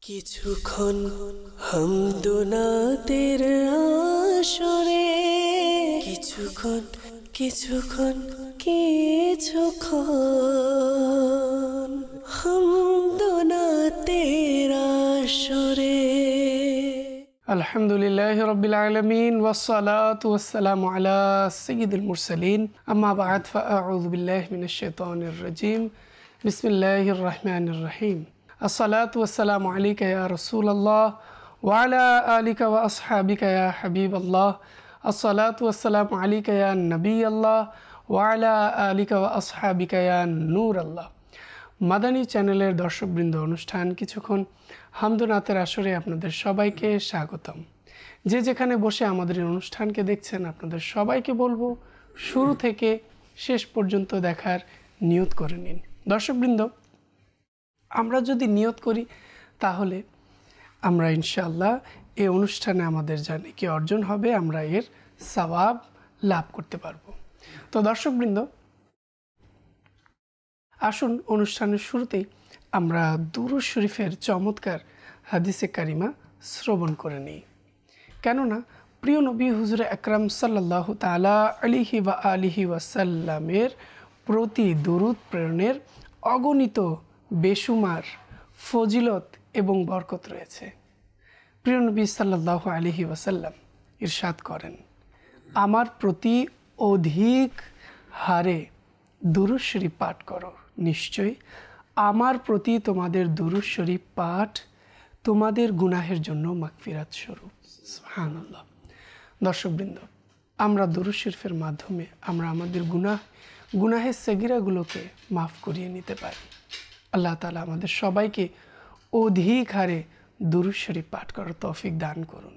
কিছুক্ষণ হামদোনাতের আসরে কিছুক্ষণ হামদোনাতের আসরে। আলহামদুলিল্লাহি রাব্বিল আলামিন ওয়াসসালাতু ওয়াসসালামু আলা সাইয়্যিদিল মুরসালিন আম্মা বা'দ ফাআউযু বিল্লাহি মিনাশ শাইতানির রাজীম বিসমিল্লাহির রাহমানির রহিম। আসসালাতু ওয়াসসালামু আলাইকা ইয়া রাসূলুল্লাহ ওয়া আলা আলিকা ওয়া আসহাবিকা ইয়া হাবিবাল্লাহ। আসসালাতু ওয়াসসালামু আলাইকা ইয়া নবিয়াল্লাহ ওয়া আলা আলিকা ওয়া আসহাবিকা ইয়া নূরাল্লাহ। মাদানী চ্যানেলের দর্শকবৃন্দ, অনুষ্ঠান কিছুক্ষণ হামদোনাতের আসরে আপনাদের সবাইকে স্বাগতম। যে যেখানে বসে আমাদের এই অনুষ্ঠানকে দেখছেন, আপনাদের সবাইকে বলবো শুরু থেকে শেষ পর্যন্ত দেখার নিয়ত করে নিন। দর্শকবৃন্দ, আমরা যদি নিয়ত করি তাহলে আমরা ইনশাআল্লাহ এই অনুষ্ঠানে আমাদের যা নেকি অর্জন হবে, আমরা এর সওয়াব লাভ করতে পারবো। তো দর্শকবৃন্দ, আসুন অনুষ্ঠানের শুরুতেই আমরা দুরূদ শরীফের চমৎকার হাদিসে কারিমা শ্রবণ করে নিই। কেননা প্রিয় নবী হুজুর আকরাম সাল্লাল্লাহু তাআলা আলাইহি ওয়া আলিহি ওয়াসাল্লামের প্রতি দুরূদ প্রেরণের অগণিত বেশুমার ফজিলত এবং বরকত রয়েছে। প্রিয় নবী সাল্লাল্লাহু আলাইহি ওয়াসাল্লাম ইরশাদ করেন, আমার প্রতি অধিক হারে দুরূদ শরীফ পাঠ করো, নিশ্চয়ই আমার প্রতি তোমাদের দুরূদ শরীফ পাঠ তোমাদের গুনাহের জন্য মাগফিরাত স্বরূপ। সুবহানাল্লাহ। দর্শকবৃন্দ, আমরা দুরূদ শরীফের মাধ্যমে আমরা আমাদের গুনাহের সগীরাগুলোকে মাফ করিয়ে নিতে পারি। আল্লাহ তাআলা আমাদের সবাইকে অধিক হারে দুরূদ শরীফ পাঠ করার তৌফিক দান করুন।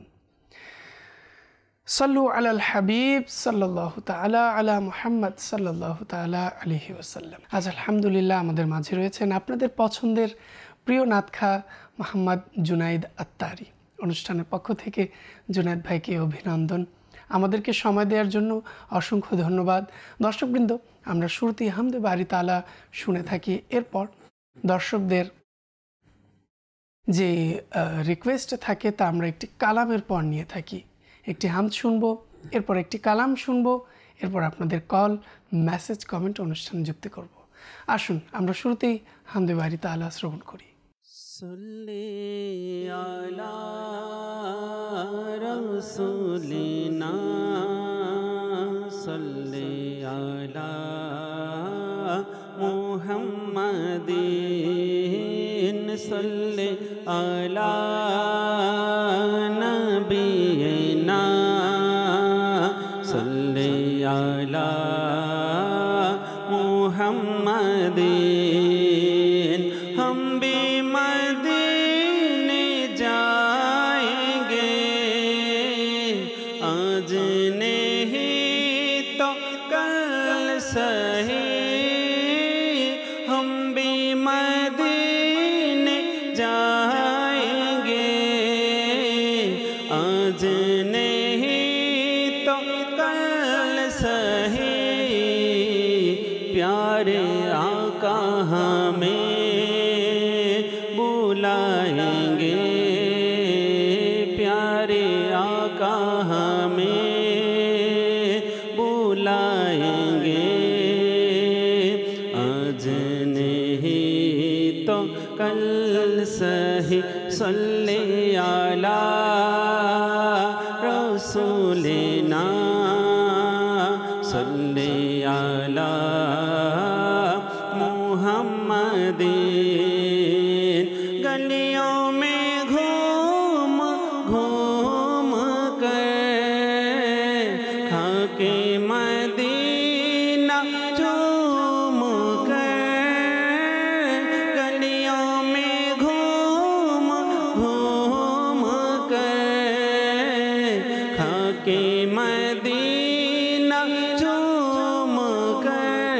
সাল্লু আলাল হাবিব সাল্লাল্লাহু তাআলা আলা মুহাম্মদ সাল্লাল্লাহু তাআলা আলাইহি ওয়াসাল্লাম। আজ আলহামদুলিল্লাহ আমাদের মাঝে রয়েছেন আপনাদের পছন্দের প্রিয় নাতখা মোহাম্মদ জুনাইদ আত্তারি। অনুষ্ঠানের পক্ষ থেকে জুনাইদ ভাইকে অভিনন্দন, আমাদেরকে সময় দেওয়ার জন্য অসংখ্য ধন্যবাদ। দর্শকবৃন্দ, আমরা শুরুতেই হামদে বারি তাআলা শুনে থাকি, এরপর দর্শকদের যে রিকোয়েস্ট থাকে তা আমরা একটি কালামের পর নিয়ে থাকি। একটি হামদ শুনবো, এরপর একটি কালাম শুনবো, এরপর আপনাদের কল, মেসেজ, কমেন্ট অনুষ্ঠান যুক্ত করব। আসুন আমরা শুরুতেই হামদে বারি তাআলা শ্রবণ করি। সাল্লি আলা রাসূলিনা সাল্লি আলা মুহাম্মাদিন সাল্লি আলা নবিয়িনা সাল্লি আলা মুহাম্মাদিন। हम भी मदीने जाएंगे, आज नहीं तो कल सही। हम भी मदीने जाएंगे, आज नहीं तो कल सही। प्यारे आका हमें बुलाएंगे, प्यारे आका हमें बुलाएंगे, आज नहीं तो कल सही। सल्ले अला रसूलिना सल्ले अला मुहम्मदीन। गलियों में घूम घूम कर खाके मदीना चूम कर, गलियों में घूम घूम कर खाके मदीना चूम कर,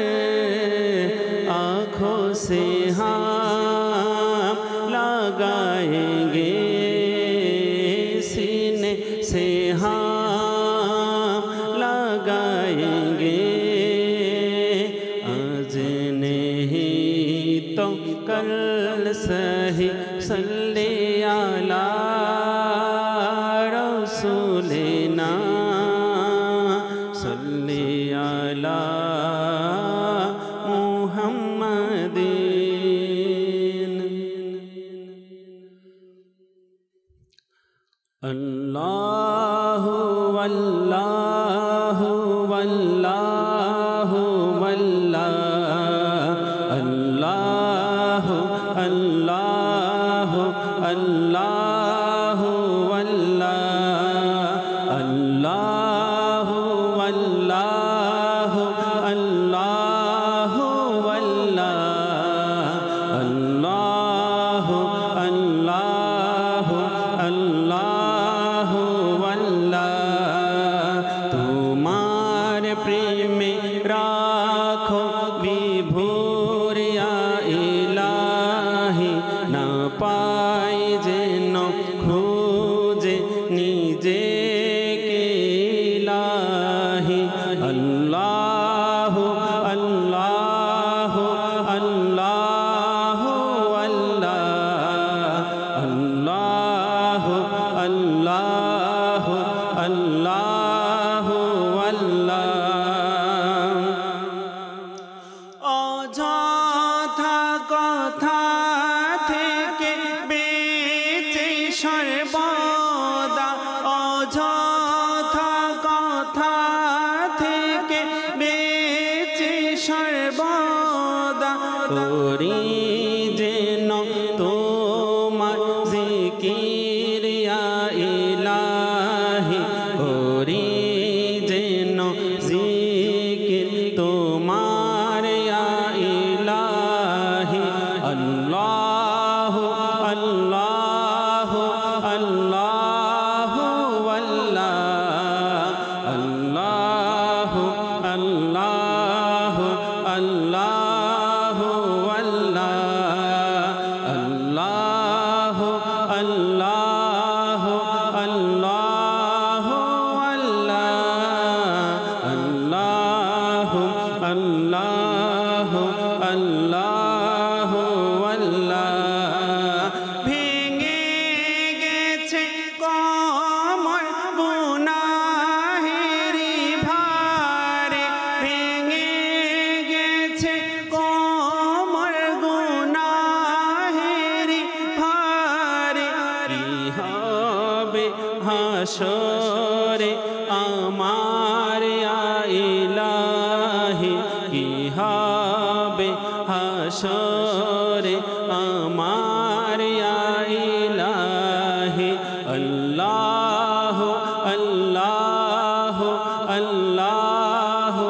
आँखों से हम लगाएंगे, सीने से हम लगाएंगे, आज नहीं तो कल सही। सल्ले আলা রসুলিনা সাল্লি আলা মুহাম্মাদিন। আল্লাহু আল্লাহু আল্লাহু আল্লাহু আল্লাহু আল্লাহু আল্লাহু আল্লাহু আল্লাহু আল্লাহু আল্লাহু আল্লাহু তোমার প্রেমে রাখো বিভোর ইলাহি না পাই যেন খুঁজে নিজেকে ইলাহি। আল্লাহু আল্লাহু আল্লাহু আল্লাহু আল্লাহু আল্লাহু অযথা কথা থেকে বেঁচে সর্বদা, অযথা কথা থেকে বেঁচে সর্বদা করি যেন তোমার জিকির ইয়া ইলাহি, করি যেন জিকির তোমার ইয়া ইলাহি। আল্লাহু আল্লাহু আল্লাহু আল্লাহু আল্লাহু আল্লাহু আল্লাহু আল্লাহু আল্লাহু আল্লাহু আল্লাহু আল্লাহু ভেঙে গেছে কমর গুনাহেরি ভারে, ভেঙে গেছে কমর গুনাহেরি ভারে। কি হবে হাসরে আমার ইলাহি, কি হবে হাসরে আমার ইলাহি। আল্লাহু আল্লাহু আল্লাহু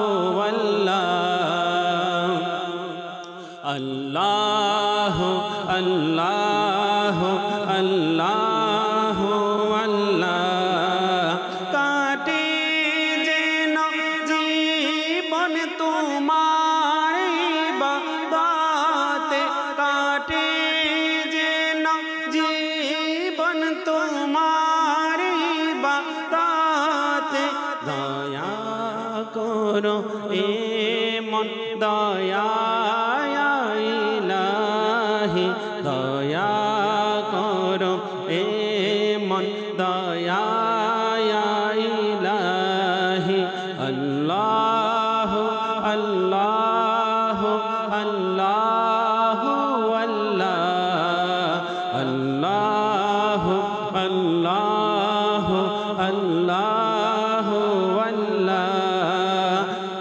আল্লাহু আল্লাহু আল্লাহু কাটে যেন জীবন তোমার ইবাদতে, কাটে যেন জীবন তোমার ইবাদতে। দয়া করো এমন দয়া ইলাহি, দয়া করো এমন দয়া ইলাহি। আল্লাহু আল্লাহু আল্লাহু আল্লাহু আল্লাহু আল্লাহু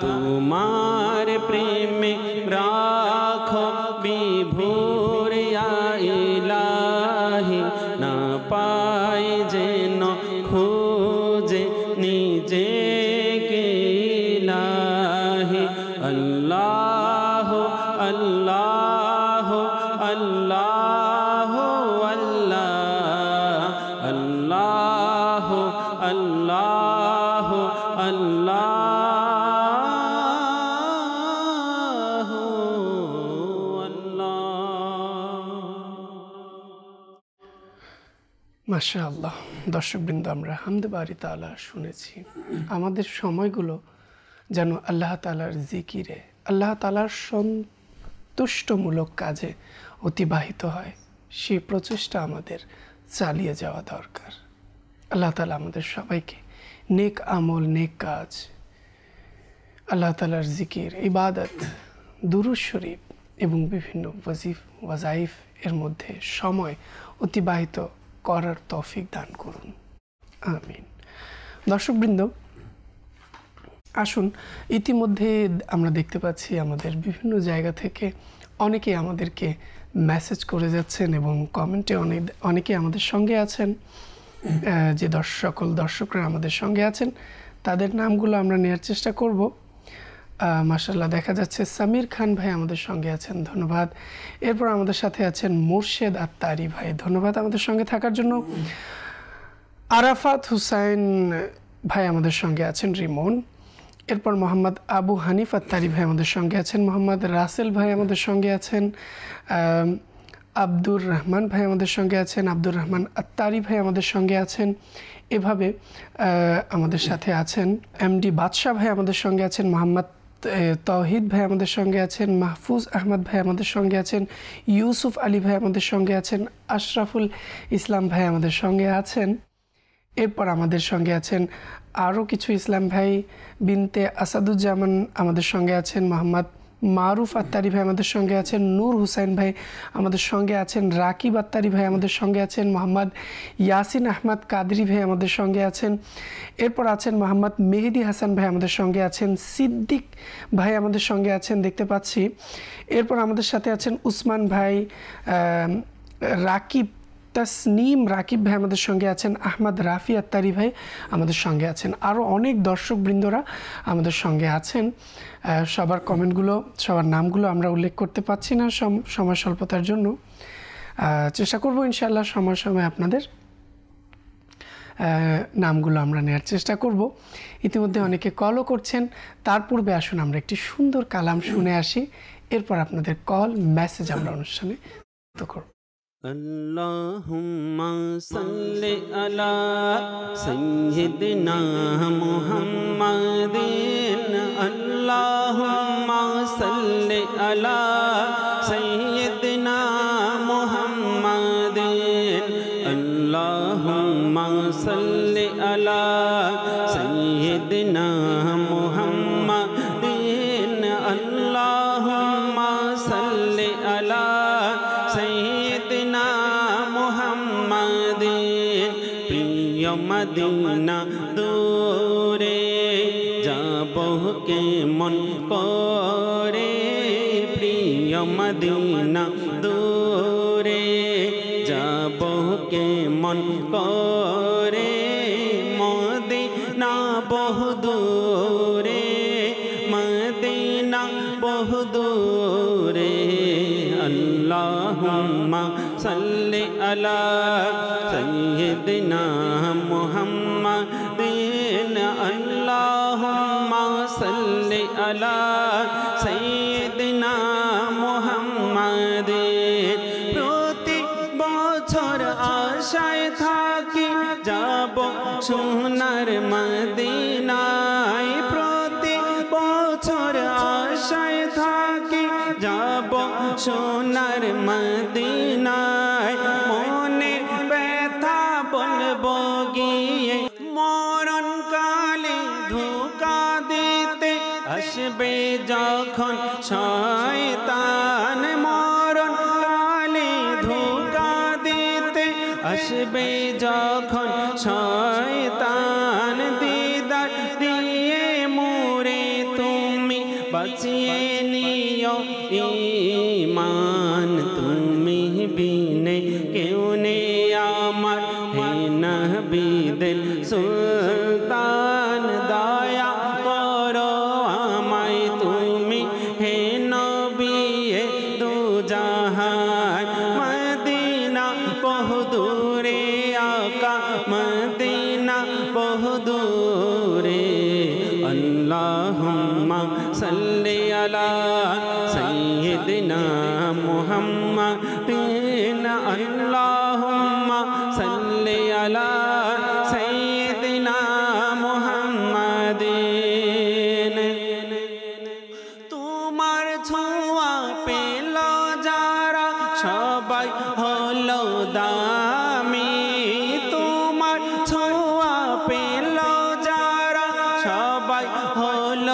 তোমার প্রেমে রাখো বিভোর ইলাহি না পাই যেন খুঁজে নিজেকে ইলাহি। আল্লাহু আল্লাহু আল্লাহু আল্লাহু আল্লাহু আল্লাহু মাশাআল্লাহ। দর্শকবৃন্দ, আমরা হামদে বারি তাআলা শুনেছি। আমাদের সময়গুলো যেন আল্লাহ তাআলার জিকিরে, আল্লাহ তাআলার সন্তুষ্টমূলক কাজে অতিবাহিত হয়, সেই প্রচেষ্টা আমাদের চালিয়ে যাওয়া দরকার। আল্লাহ তাআলা আমাদের সবাইকে নেক আমল, নেক কাজ, আল্লাহ তাআলার জিকির, ইবাদত, দুরূদ শরীফ এবং বিভিন্ন ওয়াজাইফ এর মধ্যে সময় অতিবাহিত করার তৌফিক দান করুন, আমিন। দর্শকবৃন্দ, আসুন, ইতিমধ্যে আমরা দেখতে পাচ্ছি আমাদের বিভিন্ন জায়গা থেকে অনেকেই আমাদেরকে মেসেজ করে যাচ্ছেন এবং কমেন্টে অনেকে আমাদের সঙ্গে আছেন। যে সকল দর্শকরা আমাদের সঙ্গে আছেন তাদের নামগুলো আমরা নেওয়ার চেষ্টা করব। মাশাআল্লাহ, দেখা যাচ্ছে সামির খান ভাই আমাদের সঙ্গে আছেন, ধন্যবাদ। এরপর আমাদের সাথে আছেন মোর্শেদ আত্তারি ভাই, ধন্যবাদ আমাদের সঙ্গে থাকার জন্য। আরাফাত হুসাইন ভাই আমাদের সঙ্গে আছেন, রিমন। এরপর মোহাম্মদ আবু হানিফ আত্তারি ভাই আমাদের সঙ্গে আছেন, মোহাম্মদ রাসেল ভাই আমাদের সঙ্গে আছেন, আব্দুর রহমান ভাই আমাদের সঙ্গে আছেন, আব্দুর রহমান আত্তারি ভাই আমাদের সঙ্গে আছেন। এভাবে আমাদের সাথে আছেন এমডি বাদশাহ ভাই আমাদের সঙ্গে আছেন, মোহাম্মদ তৌহিদ ভাই আমাদের সঙ্গে আছেন, মাহফুজ আহমদ ভাই আমাদের সঙ্গে আছেন, ইউসুফ আলী ভাই আমাদের সঙ্গে আছেন, আশরাফুল ইসলাম ভাই আমাদের সঙ্গে আছেন। এরপর আমাদের সঙ্গে আছেন আরও কিছু ইসলাম ভাই, বিনতে আসাদুজ্জামান আমাদের সঙ্গে আছেন, মোহাম্মদ মারুফ আত্তারি ভাই আমাদের সঙ্গে আছেন, নূর হুসাইন ভাই আমাদের সঙ্গে আছেন, রাকিব আত্তারি ভাই আমাদের সঙ্গে আছেন, মোহাম্মদ ইয়াসিন আহমদ কাদরি ভাই আমাদের সঙ্গে আছেন। এরপর আছেন মোহাম্মদ মেহেদি হাসান ভাই আমাদের সঙ্গে আছেন, সিদ্দিক ভাই আমাদের সঙ্গে আছেন দেখতে পাচ্ছি। এরপর আমাদের সাথে আছেন উসমান ভাই, রাকিব তাসনিম রাকিব ভাই আমাদের সঙ্গে আছেন, আহমদ রাফি আত্তারি ভাই আমাদের সঙ্গে আছেন। আরও অনেক দর্শকবৃন্দরা আমাদের সঙ্গে আছেন। সবার কমেন্টগুলো, সবার নামগুলো আমরা উল্লেখ করতে পারছি না সময় স্বল্পতার জন্য। চেষ্টা করব ইনশাআল্লাহ সময় আপনাদের নামগুলো আমরা নেওয়ার চেষ্টা করব। ইতিমধ্যে অনেকে কলও করছেন। তার পূর্বে আসুন আমরা একটি সুন্দর কালাম শুনে আসি, এরপর আপনাদের কল মেসেজ আমরা অনুষ্ঠানে করব। अल्लाहुम्मा सल्लि अला सय्यिदिना मुहम्मदिन अल्लाहुम्मा सल्लि अला सय्यिदिना मुहम्मदिन अल्लाहुम्मा सल्लि अला सय्यिदिना मुहम्मदिन अल्लाहुम्मा सल्लि अला मदीना दूरे जाबो के मन करे, प्रिय मदीना दूरे जाबो के मन करे, मदीना बहु दूरे, मदीना बहु दूरे। अल्लाहुम्मा सल्लि अला सय्यिदिना मुहम्मदिन अल्लाहुम्मा सल्लि अला सय्यिदिना मुहम्मदिन। प्रति बछर आशाয় থাকি যাব সোনার মদিনায়, প্রতি বছর আশায় থাকি যাব সোনার মদিনায়। মনে ব্যথা বলবো গিয়ে মরণ কালে ধোঁকা দিতে আসবে যখন শয়তান, মরণ কালে ধোঁকা দিতে আসবে যখন শয়তান। দিদার দিয়ে মোরে তুমি বাঁচিয়ে নিও ঈমান, তুমি বিনে কেউ নেই আমার, হে নবী দিল সুলতান দয়া করো আমায় তুমি, হে নবী দু জাহান। মদিনা বহু দূরে আকা, মদিনা বহু দূরে। আল্লাহুম্মা সাল্লি আলা সয়্যিদিনা মুহাম্মাদিন আল্লাহুম্মা সাল্লি আলা সয়্যিদিনা মুহাম্মাদিন। তোমার ছোঁয়া পেল যারা সবাই হলো দামি,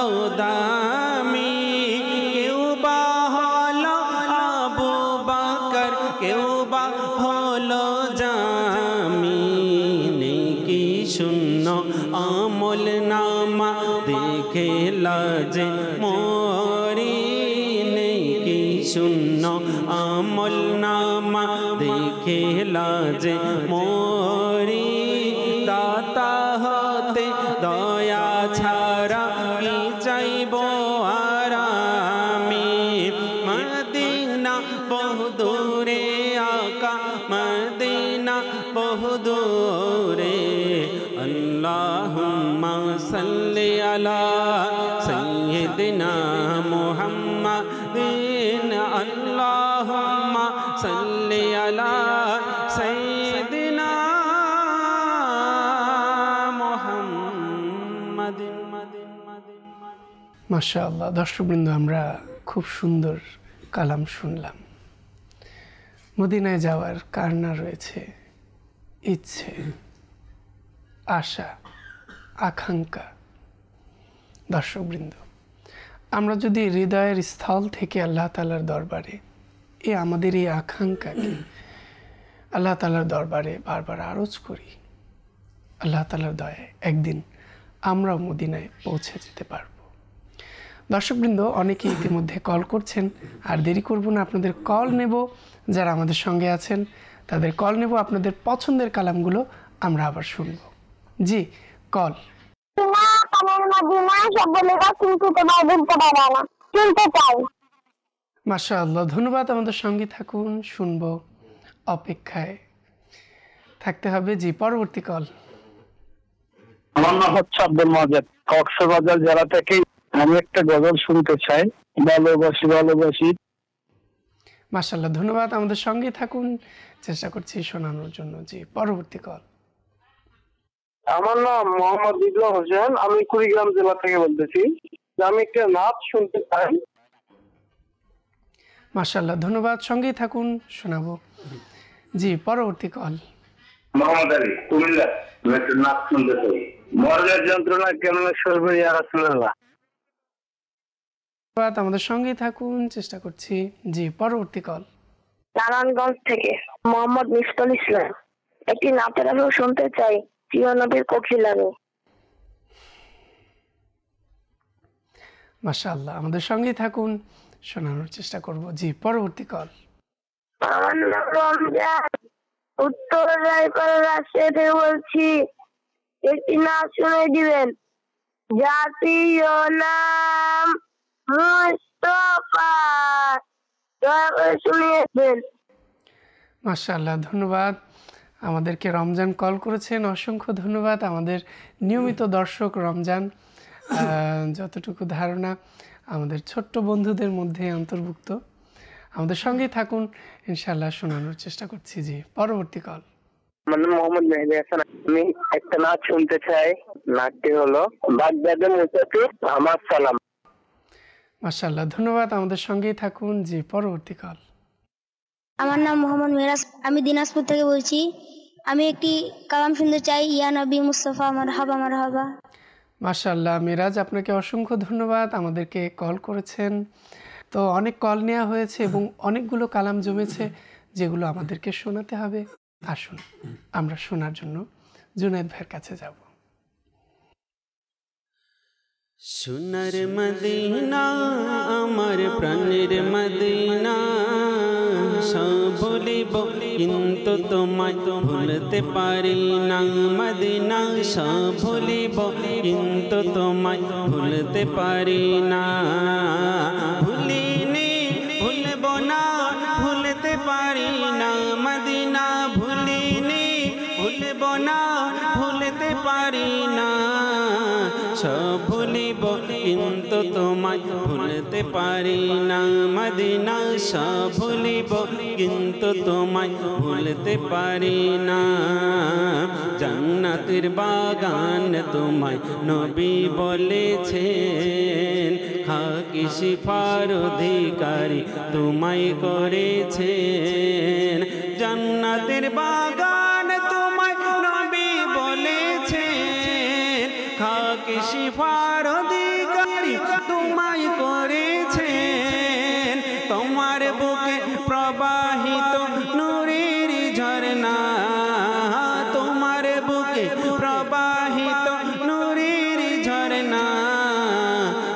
হলো দামি, কেউ বা হলো আবু বকর, কেউ বা হলো জামি। নেকি শূন্য আমল নামা দেখে লাজে মরি, নেকি শূন্য আমল নামা দেখে লাজে মরি। দাতা হতে দয়া ছাড়া কি চাইব আর আমি, মদিনা বহুদূরে আকা, মদিনা বহুদূরে। আল্লাহুম্মা সাল্লি আলা সাইয়্যিদিনা মুহাম্মাদিন, আল্লাহুম্মা সাল্লি আলা সাইয়্যিদিনা মুহাম্মাদিন। মাশাআল্লাহ। দর্শকবৃন্দ, আমরা খুব সুন্দর কালাম শুনলাম। মদিনায় যাওয়ার কার না রয়েছে ইচ্ছে, আশা, আকাঙ্ক্ষা। দর্শকবৃন্দ, আমরা যদি হৃদয়ের স্থল থেকে আল্লাহ তাআলার দরবারে আমাদের এই আকাঙ্ক্ষাকে আল্লাহ তাআলার দরবারে বারবার আরজ করি, আল্লাহ তাআলার দয়ায় একদিন আমরাও মদিনায় পৌঁছে যেতে পারব। দর্শকবৃন্দ, অনেকে ইতিমধ্যে কল করছেন, আর দেরি করব না, আপনাদের কল নেব। যারা আমাদের সঙ্গে আছেন তাদের কল নেব, আপনাদের পছন্দের কালামগুলো আমরা আবার শুনব। জি, কল। মাশাআল্লাহ, ধন্যবাদ। আমাদের সঙ্গে থাকুন, শুনবো, অপেক্ষায় থাকতে হবে। জি, পরবর্তী কল। আমার নাম হচ্ছে আব্দুল মাজেদ, কক্সবাজার জেলা থেকে। আমি একটা গজল শুনতে চাই, ভালোবাসি ভালোবাসি। মাশাআল্লাহ, ধন্যবাদ। আমাদের সঙ্গে থাকুন, চেষ্টা করছি শোনানোর জন্য। জি, পরবর্তী কল। আমার নাম মোহাম্মদ বিপ্লব হোসেন, আমি কুড়িগ্রাম জেলা থেকে বলতেছি। আমি একটা নাচ শুনতে চাই। মাশাআল্লাহ, ধন্যবাদ। সঙ্গেই থাকুন, শোনাবো। জি, পরবর্তী কল। মোহাম্মদ আলী, কুমিল্লা। আমি একটা নাচ শুনতে চাই, মরণের যন্ত্রণা কেমন সরবে ইয়া রাসূলুল্লাহ। ধন্যবাদ। আমাদের সঙ্গেই থাকুন, চেষ্টা করছি। জি, পরবর্তী কল। নারায়ণগঞ্জ থেকে মোহাম্মদ মিফতুল ইসলাম, একটি নাচের গান শুনতে চাই, প্রিয় নবীর কোকিল আমি। মাশাআল্লাহ, আমাদের সঙ্গেই থাকুন, শোনানোর চেষ্টা করব। জি, পরবর্তী কল। আমার নাম রমজান, উত্তর রায়পুর রাজশাহী বলছি, একটি নাচ শুনে দিবেন। জাতীয় নাম মুস্তাফা, দয়া করে শুনিয়েছেন। মাশাআল্লাহ, ধন্যবাদ। আমাদেরকে রমজান কল করেছেন, অসংখ্য ধন্যবাদ। আমাদের নিয়মিত দর্শক রমজান, যতটুকু ধারণা আমাদের ছোট্ট বন্ধুদের মধ্যে অন্তর্ভুক্ত। আমাদের সঙ্গেই থাকুন, ইনশাআল্লাহ শোনানোর চেষ্টা করছি। জি, পরবর্তী কল। আমার নাম মোহাম্মদ মেহেদী হাসান, আমি একটা নাচ শুনতে চাই। নাচটি হলো বাগদাদের মুসাফির আমার সালাম। মাশাআল্লাহ, ধন্যবাদ। আমাদের সঙ্গেই থাকুন। জি, পরবর্তী কল। আমার নাম মোহাম্মদ মিরাজ, আমি দিনাজপুর থেকে বলছি। আমি একটি কালাম শুনতে চাই, ইয়া নবী মুস্তাফা মারহাবা মারহাবা। মাশাআল্লাহ, মিরাজ, আপনাকে অসংখ্য ধন্যবাদ। আমাদেরকে কল করেছেন, তো অনেক কল নেওয়া হয়েছে এবং অনেকগুলো কালাম জমেছে যেগুলো আমাদেরকে শোনাতে হবে। আসুন আমরা শোনার জন্য জুনায়েদ ভাইয়ের কাছে যাব। সোনার মদিনা আমার প্রাণের মদিনা, সব ভুলিব কিন্তু তোমায় ভুলতে পারি না। মদিনা সব ভুলিব কিন্তু তোমায় ভুলতে পারি না। ভুলিনি ভুলব না, ভুলতে পারি না। মদিনা ভুলিনি ভুলব না, ভুলতে পারি না। সব ভুলিব কিন্তু তোমায় ভুলতে পারি না। মদিনা সব ভুলিব কিন্তু তোমায় ভুলতে পারি না। জান্নাতের বাগান তোমায় নবী বলেছেন, খাকি শিফার অধিকারী তোমায় করেছেন। জান্নাতের বাগান তোমায় নবী বলেছেন, খাকি শিফার অধিকারী তোমায় করেছেন তোমার বুকে প্রবাহিত নূরের ঝরনা তোমার বুকে প্রবাহিত নূরের ঝরনা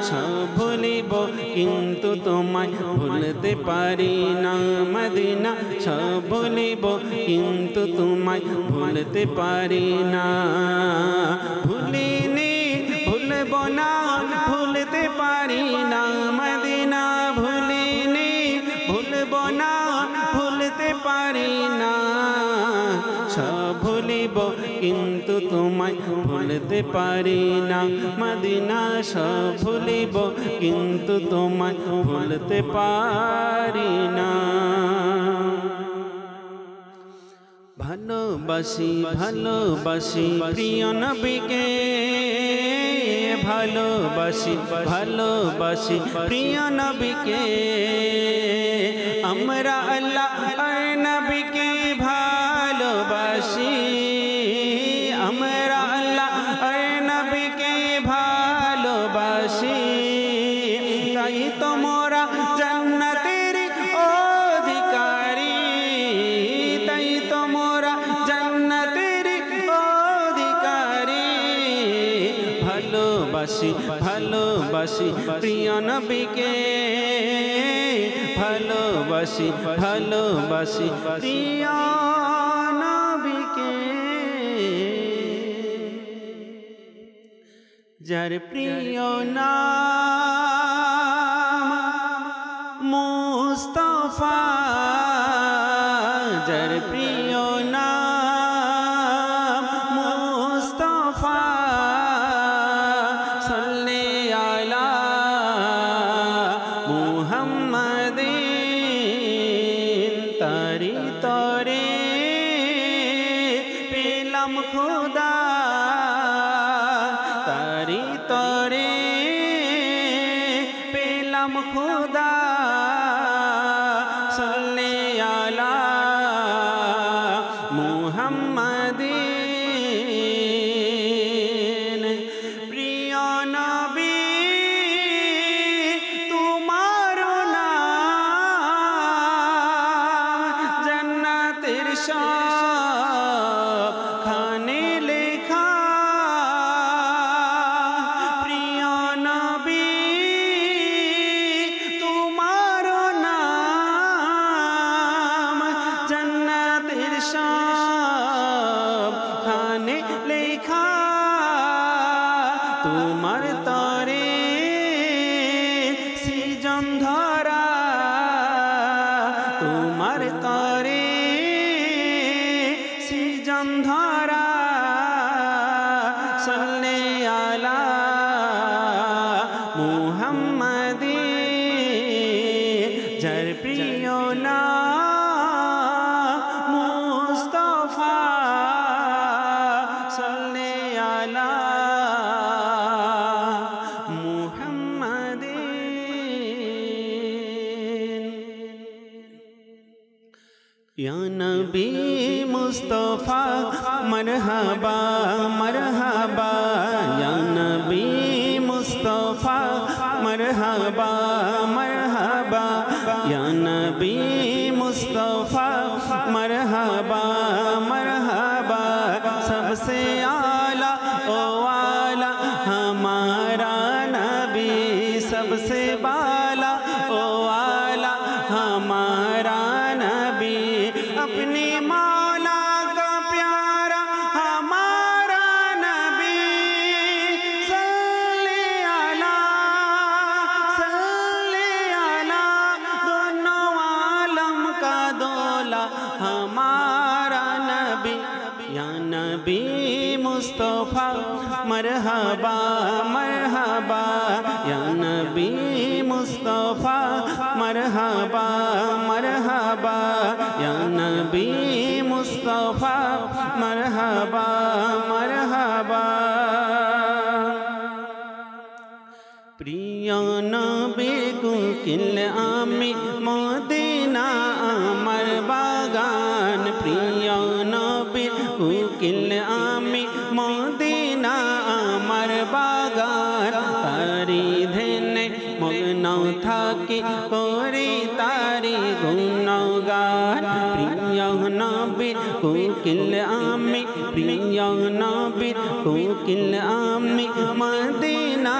সব ভুলিব কিন্তু তোমায় ভুলতে পারি না মদিনা সব ভুলিব কিন্তু তোমায় ভুলতে পারি না ভুলিনি ভুলব না ভুলতে পারি না মদিনা ভুলিনি ভুলব না ভুলতে পারি না সব ভুলিব কিন্তু তোমায় ভুলতে পারি না মদিনা সব ভুলিব কিন্তু তোমায় ভুলতে পারি না ভালোবাসি ভালোবাসি প্রিয় নবীকে ভালোবাসি ভালোবাসি প্রিয় নবীকে আমরা আল্লাহ আর নবীকে ভালোবাসি আমরা আল্লাহ আর নবীকে ভালোবাসি তাই তোমরা জান্নাতের অধিকারী তাই তোমরা জান্নাতের অধিকারী ভালোবাসি ভালোবাসি প্রিয় নবীকে ভালোবাসি ভালোবাসি প্রিয় নবীকে যার প্রিয় নাম মুস্তাফা যার প্রিয় নাম মুস্তাফা সাল্লি আলা মুহাম্মাদিন তারি তরে পেলাম খোদা তারি তরে পেলাম খোদা সাল্লি আলা মুহাম্মাদিন প্রিয় নবী তোমার নাম জান্নাতের সবখানে লেখা প্রিয় নবী তোমার নাম জান্নাতের সবখানে লেখা তোমার তরে সৃজন ধরা তোমার তরে সৃজন ধরা সাল্লি আলা মুহাম্মাদিন যার প্রিয় নাম মুস্তাফা সাল্লি আলা মুহাম্মাদিন या नबी मुस्तफ़ा मरहबा मरहबा या नबी मुस्तफ़ा मरहबा मरहबा या नबी मुस्तफ़ा मरहबा मरहबा सबसे आला ओ आला हमारा नबी सबसे बाला ओ आला हमारा नबी अपनी मौला का प्यारा हमारा नबी सल्ले अला दोनों आलम का दौला हमारा नबी या नबी मुस्तफ़ा मरहबा मरहबा या नबी मुस्तफ़ा मरहबा मरहबा या नबी मुस्तफ़ा मरहबा मरहबा प्रिय नबी कुकिल आमी मदीना আমার বাগান প্রিয় নবী কুকিল আমি মদিনা আমার বাগান তারি ধেনে মগ্ন থাকি করি তারি গুণগান প্রিয় নবীর কোকিল আমি প্রিয় নবীর কোকিল আমি মদিনা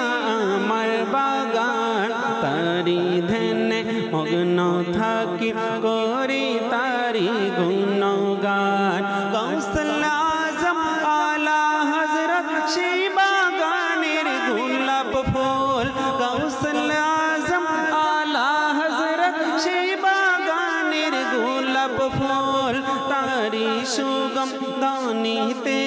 আমার বাগান তারি ধ্যানে মগ্ন থাকি করি তারি গুণগান কৌশল আজম আলা হযরত সেই বাগানের গোলাপ ফুল কৌশল আজম আলা হযরত সেই বাগানের গোলাপ ফুল তারি সুগম দানিতে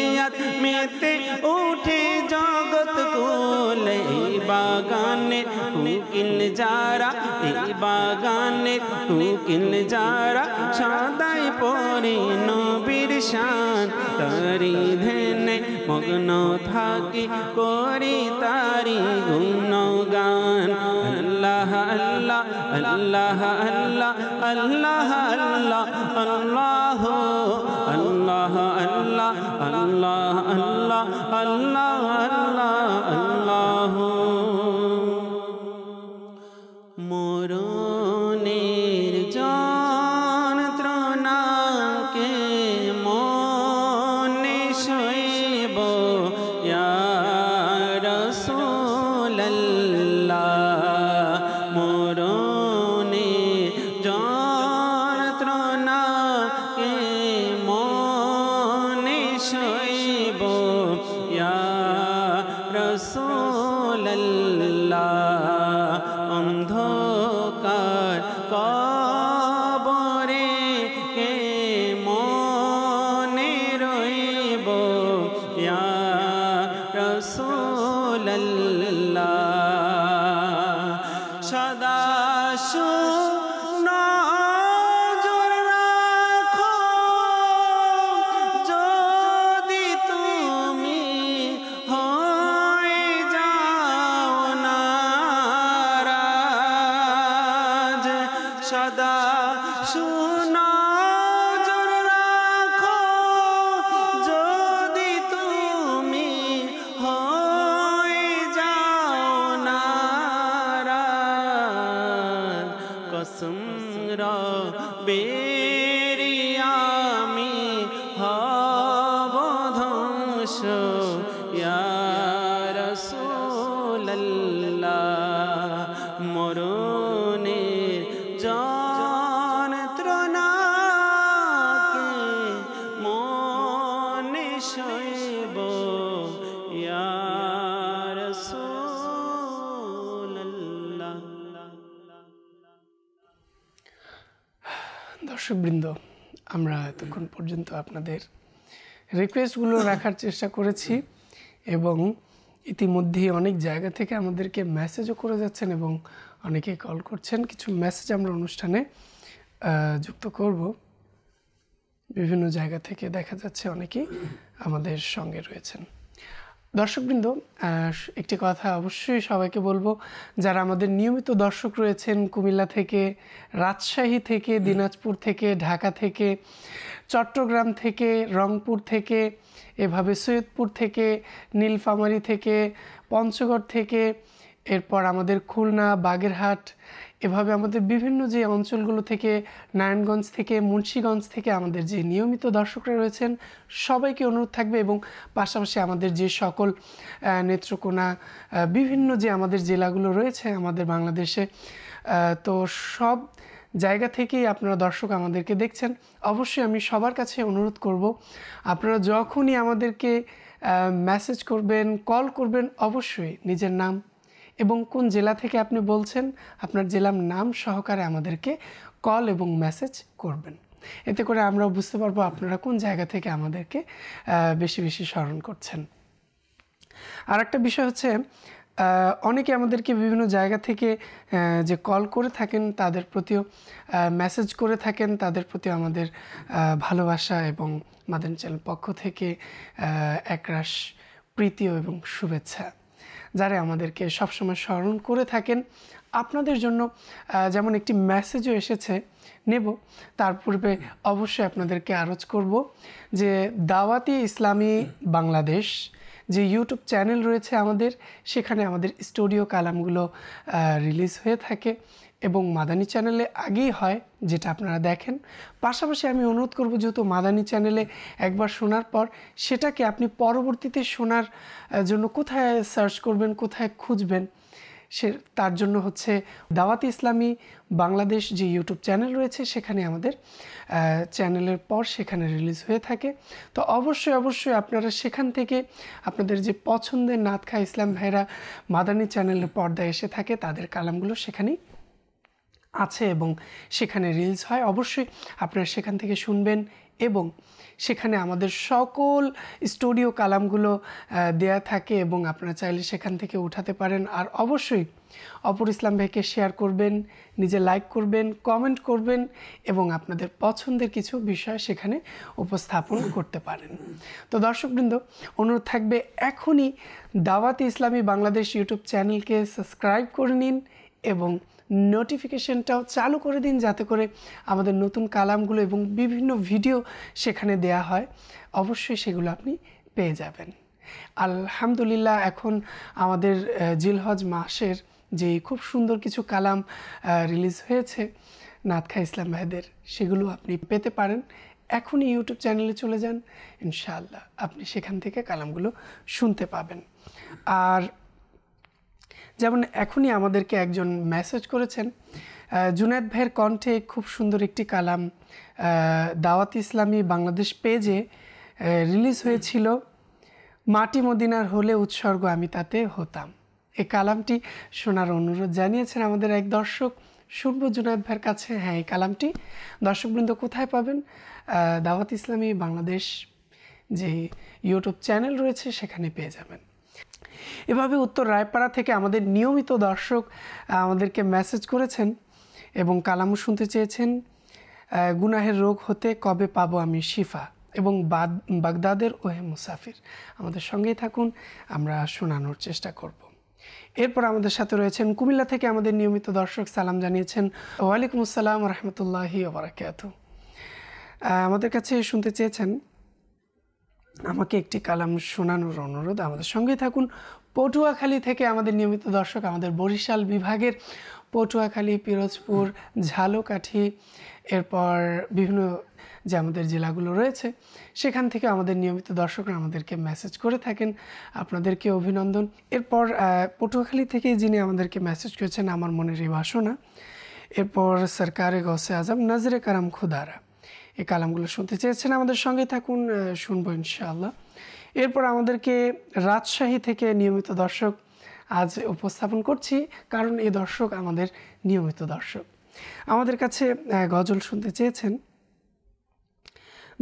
মেতে উঠে জগৎ কুল এই বাগানের কোকিল যারা এই বাগানের কোকিল যারা সদাই পড়ে নবীর শান তারি ধ্যানে মগ্ন থাকি করি তারি গুণগান আল্লাহ আল্লাহ আল্লাহ আল্লাহ আল্লাহ আল্লাহ আল্লাহ আল্লাহ আল্লাহ আল্লাহ আল্লাহ আল্লাহ আল্লাহ আল্লাহ মরণের যন্ত্রণাকে মনে সইব ইয়া রাসূলুল্লাহ মরণের যন্ত্রণাকে মনে সইব ইয়া রাসূলুল্লাহ অন্ধকার কবরে কে মনে রইব ইয়া রাসূলুল্লাহ সদা নজর রাখো যদি তুমি হয়ে যাও নারাজ সদা নজর রাখো যদি তুমি হয়ে যাও নারাজ কসম রবেরি আমি হব ধ্বংস ইয়া রাসূলুল্লাহ মরণের যন্ত্রণাকে মনে সইব ইয়া রাসূলুল্লাহ। দর্শকবৃন্দ, আমরা এতক্ষণ পর্যন্ত আপনাদের রিকোয়েস্টগুলো রাখার চেষ্টা করেছি এবং ইতিমধ্যেই অনেক জায়গা থেকে আমাদেরকে মেসেজও করে যাচ্ছেন এবং অনেকে কল করছেন। কিছু মেসেজ আমরা অনুষ্ঠানে যুক্ত করব। বিভিন্ন জায়গা থেকে দেখা যাচ্ছে অনেকেই আমাদের সঙ্গে রয়েছেন। দর্শকবৃন্দ, একটি কথা অবশ্যই সবাইকে বলবো, যারা আমাদের নিয়মিত দর্শক রয়েছেন কুমিল্লা থেকে, রাজশাহী থেকে, দিনাজপুর থেকে, ঢাকা থেকে, চট্টগ্রাম থেকে, রংপুর থেকে, এভাবে সৈয়দপুর থেকে, নীলফামারী থেকে, পঞ্চগড় থেকে, এরপর আমাদের খুলনা, বাগেরহাট, এভাবে আমাদের বিভিন্ন যে অঞ্চলগুলো থেকে, নারায়ণগঞ্জ থেকে, মুন্সিগঞ্জ থেকে আমাদের যে নিয়মিত দর্শকরা রয়েছেন সবাইকে অনুরোধ থাকবে এবং পাশাপাশি আমাদের যে সকল নেত্রকোনা, বিভিন্ন যে আমাদের জেলাগুলো রয়েছে আমাদের বাংলাদেশে, তো সব জায়গা থেকেই আপনারা দর্শক আমাদেরকে দেখছেন। অবশ্যই আমি সবার কাছে অনুরোধ করব, আপনারা যখনই আমাদেরকে মেসেজ করবেন, কল করবেন, অবশ্যই নিজের নাম এবং কোন জেলা থেকে আপনি বলছেন আপনার জেলার নাম সহকারে আমাদেরকে কল এবং মেসেজ করবেন। এতে করে আমরাও বুঝতে পারবো আপনারা কোন জায়গা থেকে আমাদেরকে বেশি বেশি স্মরণ করছেন। আর একটা বিষয় হচ্ছে, অনেকে আমাদেরকে বিভিন্ন জায়গা থেকে যে কল করে থাকেন তাদের প্রতিও মেসেজ করে থাকেন, তাদের প্রতি আমাদের ভালোবাসা এবং মাদানী চ্যানেল পক্ষ থেকে একরাশ প্রীতি এবং শুভেচ্ছা, যারা আমাদেরকে সবসময় স্মরণ করে থাকেন। আপনাদের জন্য যেমন একটি মেসেজও এসেছে নেব, তার পূর্বে অবশ্যই আপনাদেরকে আরজ করব যে দাওয়াতি ইসলামী বাংলাদেশ যে ইউটিউব চ্যানেল রয়েছে আমাদের, সেখানে আমাদের স্টুডিও কালামগুলো রিলিজ হয়ে থাকে এবং মাদানী চ্যানেলে আগেই হয়, যেটা আপনারা দেখেন। পাশাপাশি আমি অনুরোধ করব, যেহেতু মাদানী চ্যানেলে একবার শোনার পর সেটাকে আপনি পরবর্তীতে শোনার জন্য কোথায় সার্চ করবেন, কোথায় খুঁজবেন, তার জন্য হচ্ছে দাওয়াতে ইসলামী বাংলাদেশ যে ইউটিউব চ্যানেল রয়েছে, সেখানে আমাদের চ্যানেলের পর সেখানে রিলিজ হয়ে থাকে। তো অবশ্যই আপনারা সেখান থেকে আপনাদের যে পছন্দের নাতখা ইসলাম ভাইরা মাদানী চ্যানেলের পর্দায় এসে থাকে, তাদের কালামগুলো সেখানেই আছে এবং সেখানে রিলিজ হয়। অবশ্যই আপনারা সেখান থেকে শুনবেন এবং সেখানে আমাদের সকল স্টুডিও কালামগুলো দেয়া থাকে এবং আপনারা চাইলে সেখান থেকে উঠাতে পারেন। আর অবশ্যই অপর ইসলাম ভাইকে শেয়ার করবেন, নিজে লাইক করবেন, কমেন্ট করবেন এবং আপনাদের পছন্দের কিছু বিষয় সেখানে উপস্থাপন করতে পারেন। তো দর্শকবৃন্দ, অনুরোধ থাকবে এখনই দাওয়াতে ইসলামী বাংলাদেশ ইউটিউব চ্যানেলকে সাবস্ক্রাইব করে নিন এবং নোটিফিকেশনটাও চালু করে দিন, যাতে করে আমাদের নতুন কালামগুলো এবং বিভিন্ন ভিডিও সেখানে দেয়া হয়, অবশ্যই সেগুলো আপনি পেয়ে যাবেন। আলহামদুলিল্লাহ, এখন আমাদের জিলহজ মাসের যে খুব সুন্দর কিছু কালাম রিলিজ হয়েছে নাতখা ইসলাম ভাইদের, সেগুলো আপনি পেতে পারেন। এখনই ইউটিউব চ্যানেলে চলে যান, ইনশাআল্লাহ আপনি সেখান থেকে কালামগুলো শুনতে পাবেন। আর যেমন এখনই আমাদেরকে একজন মেসেজ করেছেন, জুনায়েদ ভাইয়ের কণ্ঠে খুব সুন্দর একটি কালাম দাওয়াত ইসলামী বাংলাদেশ পেজে রিলিজ হয়েছিল, মাটি মদিনার হলে উৎসর্গ আমি তাতে হতাম। এই কালামটি শোনার অনুরোধ জানিয়েছেন আমাদের এক দর্শক। শুনবো জুনায়েদ ভাইয়ের কাছে। হ্যাঁ, এই কালামটি দর্শকবৃন্দ কোথায় পাবেন? দাওয়াত ইসলামী বাংলাদেশ যে ইউটিউব চ্যানেল রয়েছে সেখানে পেয়ে যাবেন। এভাবে উত্তর রায়পাড়া থেকে আমাদের নিয়মিত দর্শক আমাদেরকে মেসেজ করেছেন এবং কালামও শুনতে চেয়েছেন। গুনাহের রোগ হতে কবে পাবো আমি শিফা এবং বাগদাদের ওহে মুসাফির। আমাদের সঙ্গেই থাকুন, আমরা শোনানোর চেষ্টা করব। এরপর আমাদের সাথে রয়েছেন কুমিল্লা থেকে আমাদের নিয়মিত দর্শক, সালাম জানিয়েছেন। ওয়ালাইকুম আসসালাম রহমতুল্লাহি ওয়া বারাকাতুহু। আমাদের কাছে শুনতে চেয়েছেন আমাকে একটি কালাম শোনানোর অনুরোধ। আমাদের সঙ্গেই থাকুন। পটুয়াখালী থেকে আমাদের নিয়মিত দর্শক, আমাদের বরিশাল বিভাগের পটুয়াখালী, পিরোজপুর, ঝালকাঠি, এরপর বিভিন্ন যে আমাদের জেলাগুলো রয়েছে সেখান থেকে আমাদের নিয়মিত দর্শকরা আমাদেরকে মেসেজ করে থাকেন, আপনাদেরকে অভিনন্দন। এরপর পটুয়াখালী থেকে যিনি আমাদেরকে মেসেজ করেছেন, আমার মনের এই বাসনা। এরপর সরকারে গৌসে আজম নজরে কারাম খুদারা, এই কালামগুলো শুনতে চেয়েছেন। আমাদের সঙ্গে থাকুন, শুনবো ইনশাআল্লাহ। এরপর আমাদেরকে রাজশাহী থেকে নিয়মিত দর্শক আজ উপস্থাপন করছি, কারণ এই দর্শক আমাদের নিয়মিত দর্শক। আমাদের কাছে গজল শুনতে চেয়েছেন,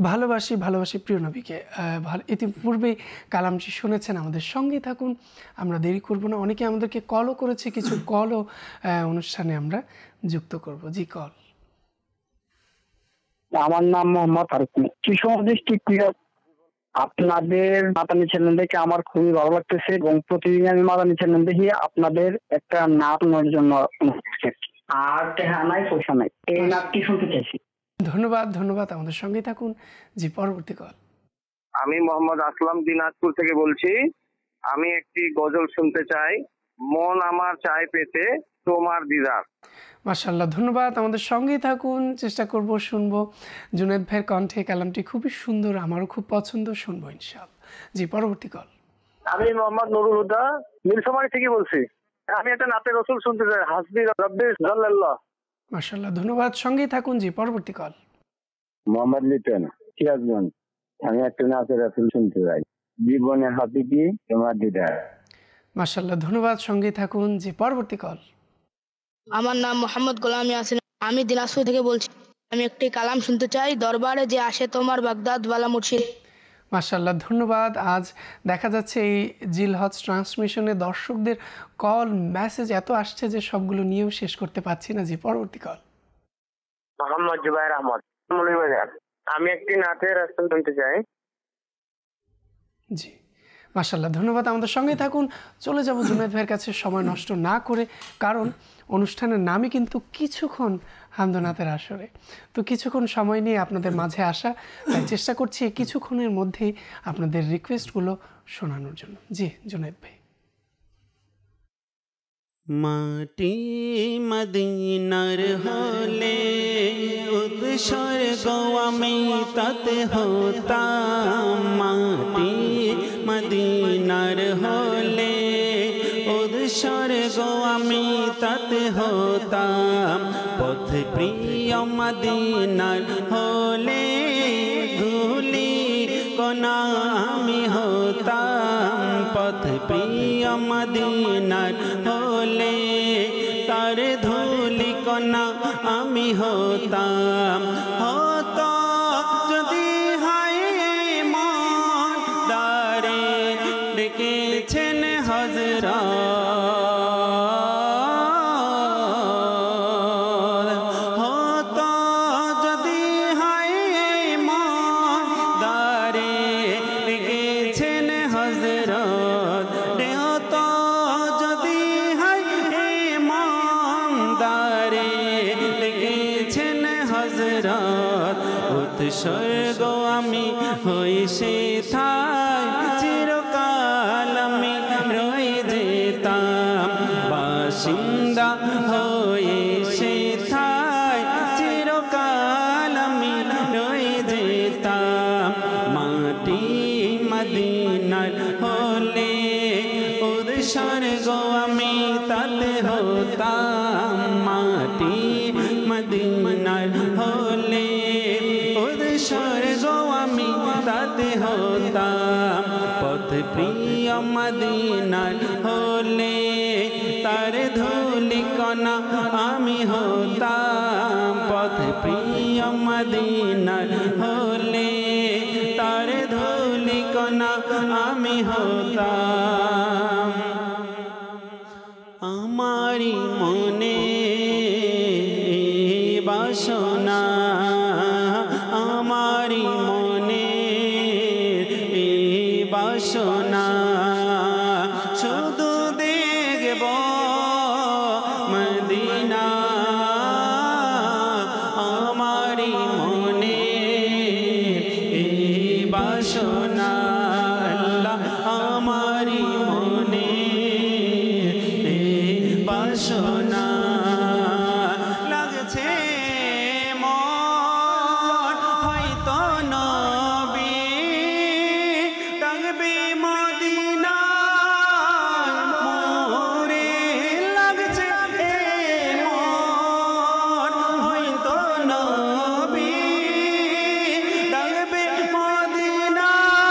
ভালোবাসি ভালোবাসি প্রিয় নবীকে। ইতিপূর্বেই কালামটি শুনেছেন। আমাদের সঙ্গেই থাকুন, আমরা দেরি করব না। অনেকে আমাদেরকে কলও করেছে, কিছু কলও অনুষ্ঠানে আমরা যুক্ত করব। জি, কল। আমার নাম মোহাম্মদ আরিফ। শিশু ডিস্ট্রিক্ট। আপনাদের মাদানী চ্যানেল দেখে আমার খুবই ভালো লাগতেছে এবং প্রতিদিন আমি মাদানী চ্যানেল দেখি আপনাদের একটা নাচ নেওয়ার জন্য আর হ্যাঁ নাই পয়সা নাই, এই নাচটি শুনতে চাইছি। ধন্যবাদ। আমাদের সঙ্গেই থাকুন। জি, পরবর্তী কল। আমি মোহাম্মদ আসলাম দিনাজপুর থেকে বলছি। আমি একটি গজল শুনতে চাই, মন আমার চায় পেতে তোমার দিদার। মাশাআল্লাহ, ধন্যবাদ। আমাদের সঙ্গেই থাকুন, চেষ্টা করব শুনবো। জুনায়েদ ভাইয়ের কণ্ঠে কালামটি খুবই সুন্দর, আমারও খুব পছন্দ, শুনবো ইনশাআল্লাহ। জি, পরবর্তী কল। আমি মোহাম্মদ নুরুল হুদা নীলফামারী থেকে বলছি। আমি একটা নাতে রসুল শুনতে চাই, হাসবি রাব্বি জাল্লাল্লাহ। মাশাআল্লাহ, ধন্যবাদ। সঙ্গেই থাকুন। জি, পরবর্তী কল। মোহাম্মদ লিটন, সিরাজগঞ্জ। আমি একটা নাতে রসুল শুনতে চাই, জীবনে হাবিবি তোমার দিদার। মাশাআল্লাহ, ধন্যবাদ। সঙ্গেই থাকুন। জি, পরবর্তী কল। আমার নাম মোহাম্মদ গোলাম ইয়াসিন, আমি দিনাজপুর থেকে বলছি। আমি একটি কালাম শুনতে চাই, দরবারে যে আসে তোমার বাগদাদ ওয়ালা মুর্শিদ। মাশাআল্লাহ, ধন্যবাদ। আজ দেখা যাচ্ছে এই জিলহজ ট্রান্সমিশনে দর্শকদের কল মেসেজ এত আসছে যে সবগুলো নিয়েও শেষ করতে পারছি না। জি, পরবর্তী কল। মোহাম্মদ জুবাইর আহমদ, আমি একটি নাতের রাসূল শুনতে চাই। জি, মাশাআল্লাহ, ধন্যবাদ। আমাদের সঙ্গেই থাকুন। চলে যাব জুনায়েদ ভাইয়ের কাছে সময় নষ্ট না করে, কারণ অনুষ্ঠানের নামই কিন্তু কিছুক্ষণ হামদনাথের আসরে। তো কিছুক্ষণ সময় নিয়ে আপনাদের মাঝে আসা, তাই চেষ্টা করছি কিছুক্ষণের মধ্যেই আপনাদের রিকোয়েস্টগুলো শোনানোর জন্য। জি জুনায়েদ ভাই। মাটি মদিনার হলে উৎসর্গ আমি তাতে হতাম, মাটি মদিনার হলে উৎসর্গ আমি তাতে হতাম, পথ প্রিয় মদিনার হলে ধুলি কণা আমি হতাম, পথ প্রিয় মদিনার হলে তার ধুলি কণা আমি হতাম। হতো যদি হায় মন দারে ডেকেছেন হযরত, হতো যদি হায় মন দারে ডেকেছেন হযরত, হতো যদি হায় মন দারে ডেকেছেন হযরত, উৎসর্গ আমি হই সেথায় চিরকাল আমি রয়ে যেতাম, বাসিন্দা হয়ে সেথায় চিরকাল আমি রয়ে যেতাম, মাটি মদিনার হলে উৎসর্গ আমি তাতে হতাম, মাটি মদিনার হলে উৎসর্গ আমি তাতে হতাম, পথ প্রিয় মদিনার হলে তার ধুলি কণা আমি হতাম, পথ প্রিয় মদিনার হলে তার ধুলি কণা আমি হতাম। আমারি মনে বাসনা, আমারি মনে বাসনা, শুধু দেখব মদিনা, আমারি মনে বাসনা, আল্লাহ আমারি মনে বাসনা, লাগছে মন হয়তো নবী ডাকবে মদিনায় মোরে, লাগছে মন হয়তো নবী ডাকবে মদিনায়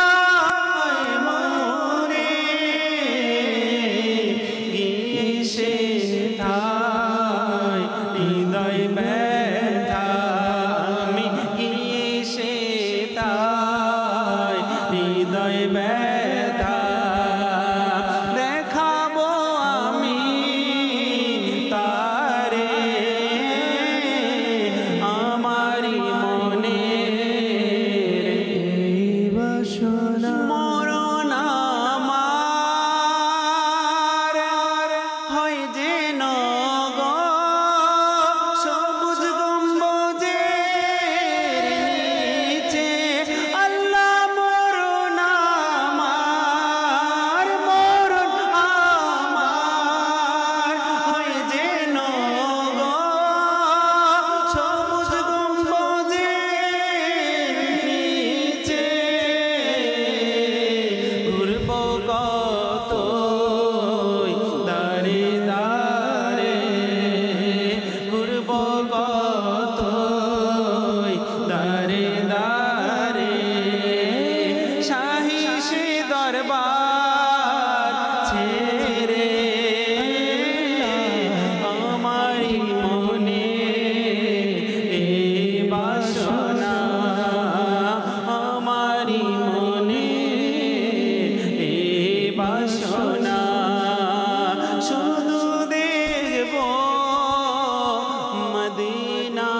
মোরে, গিয়ে সেথায় হৃদয় ব্যথা আমি, গিয়ে সেথায় হৃদয় ব্যথা দেখাবো আমি তারে, আমারি মনে বাসনা, মরণ আমার হয় যেন গো সবুজ গম্বুজের নিচে, আল্লাহ মরণ আমার, মরণ আমার হয় যেন গো সবুজ গম্বুজের নিচে, ঘুরব কত দারে দারে, ঘুরব কত দারে দারে, শাহী সে দরবার ছেড়ে আমারি মনে বাসনা, আমারি মনে বাসনা, শুধু দেখব মদিনা,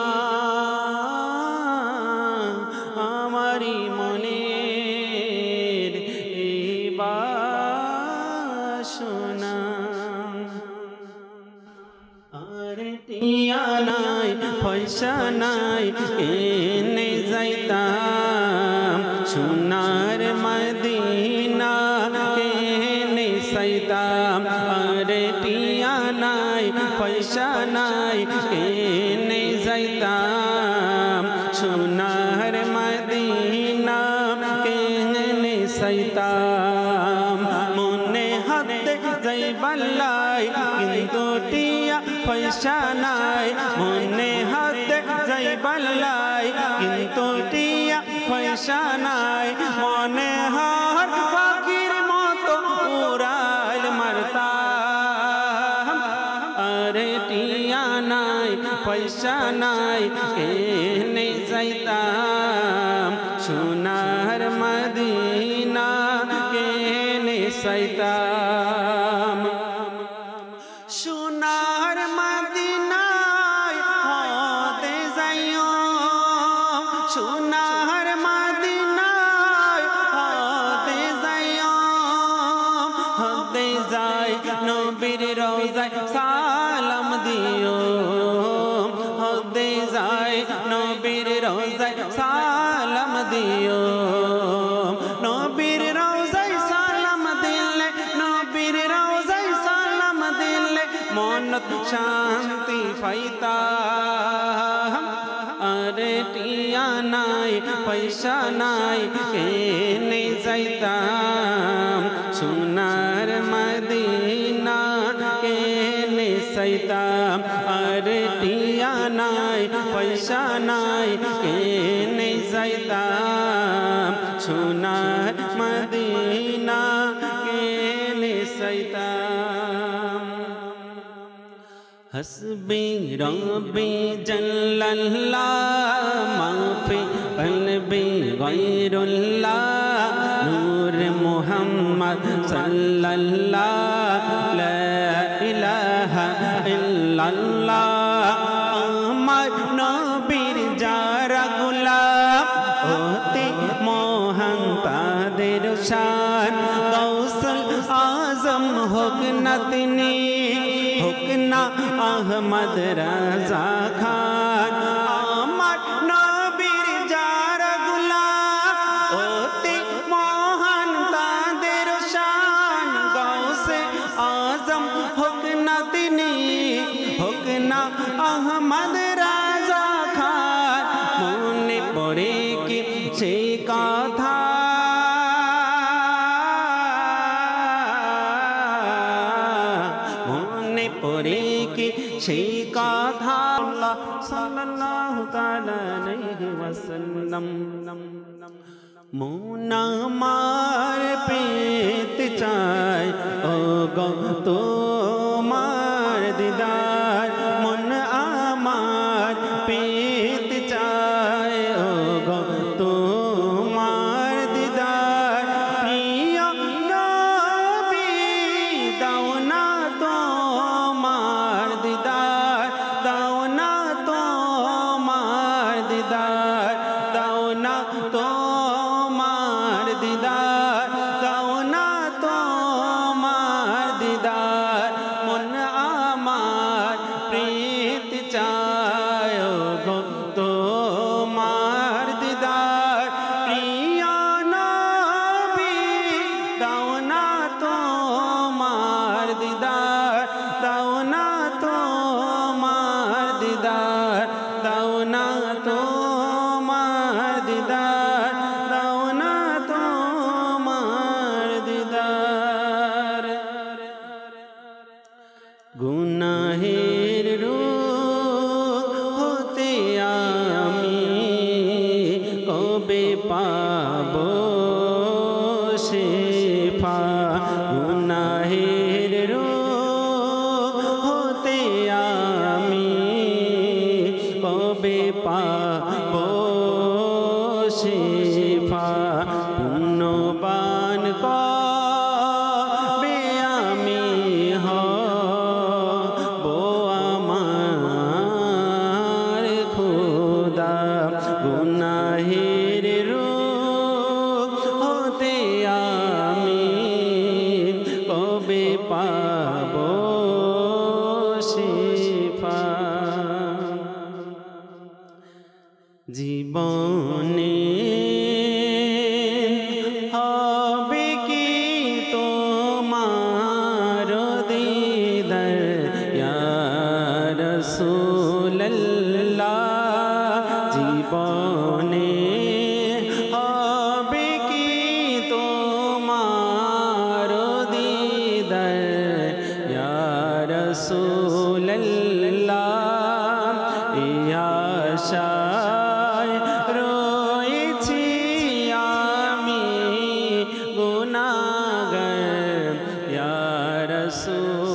আমারি মনের বাসনা। পয়সা নাই এনে যাইতাম সোনার মদিনা কেনে সাইতাম আরে টিয়া নাই পয়সা নাই কেনে যাইতাম সোনার মদিনা কেনে সাইতাম মনে হাতে যাইবালাই কিন্তু টিয়া পয়সা নাই মনে হাতে যাইবালাই কিন্তু টিয়া পয়সা নাই মনে হাত পাখির মতো উড়াল মারতাম আরে টিয়া নাই পয়সা নাই এনে যাইতাম সোনার মদিনা কেনে সাইতাম সোনার মদিনায় হতে যাইও সোনার মদিনায় হতে যাইও হতে যাই নবীর রওজায় সালাম দিও হতে যাই নবীর রওজায় সালাম দিও নবীর রওজায় সালাম দিলে নবীর রওজায় সালাম দিলে মনত শান্তি পাইতাম আরে টিয়া নাই পয়সা নাই কেনে যাইতাম সোনার মদিনা কেনে সাইতাম আরে টিয়া নাই পয়সা নাই কেনে যাইতাম সোনার মদিনা কেনে সাইতাম हस्बी रब्बी जल्लल्लाह माफी कल्बी गैरुल्लाह नूर मुहम्मद सल्लल्लाह ला इलाहा इल्लल्लाह আমার নবীর যারা গোলাপ অতি মহান তাদের শান গৌসুল আজম হোক না তিনি হোক না আহমদ রাজা খান আমার নবীর যারা গোলাপ অতি মহান তাদের শান গৌসে আজম হোক না তিনি হোক না আহমদ রাজা খান মনে পড়ে কি সেই কথা মনে পড়ে কি সেই কথা আল্লাহ সাল্লাল্লাহু তাআলা আলাইহি ওয়াসাল্লাম মন আমার পেতে চায় ও গো তোমার দিদার মন আমার পেতে চায় ও গো তোমার দিদার প্রিয় নবী দাও না তোমার দিদার দাও না তোমার দিদার দাও না তোমার দিদার দাও না জীবনে হবে কি তোমার দিদার ইয়া রাসূলুল্লাহ জীবনে হবে কি তোমার দিদার ইয়া রাসূলুল্লাহ ইয়া আশায় রয়েছি আমি গুনাহগার ইয়া রাসূলুল্লাহ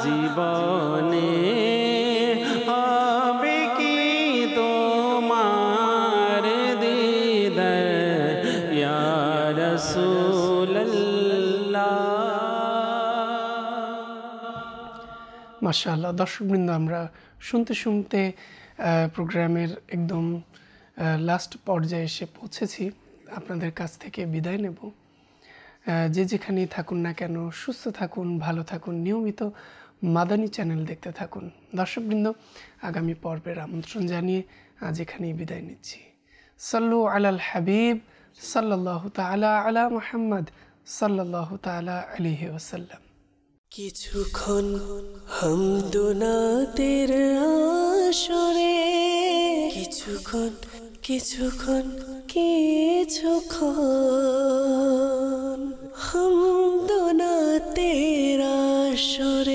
জীবনে হবে কি তোমার দিদার ইয়া রাসূলুল্লাহ। মাশাআল্লাহ, দর্শকবৃন্দ, আমরা শুনতে শুনতে প্রোগ্রামের একদম লাস্ট পর্যায়ে এসে পৌঁছেছি। আপনাদের কাছ থেকে বিদায় নেব। যে যেখানেই থাকুন না কেন সুস্থ থাকুন, ভালো থাকুন, নিয়মিত মাদানী চ্যানেল দেখতে থাকুন। দর্শকবৃন্দ, আগামী পর্বের আমন্ত্রণ জানিয়ে আজ এখানেই বিদায় নিচ্ছি। সাল্লু আলাল হাবিব সাল্লাল্লাহু তাআলা আলা মুহাম্মদ সাল্লাল্লাহু তাআলা আলাইহি ওয়াসাল্লাম। কিছুক্ষণ হামদুনাতের আসরে, কিছুক্ষণ কিছুক্ষণ কিছুক্ষণ হামদুনাতের আসরে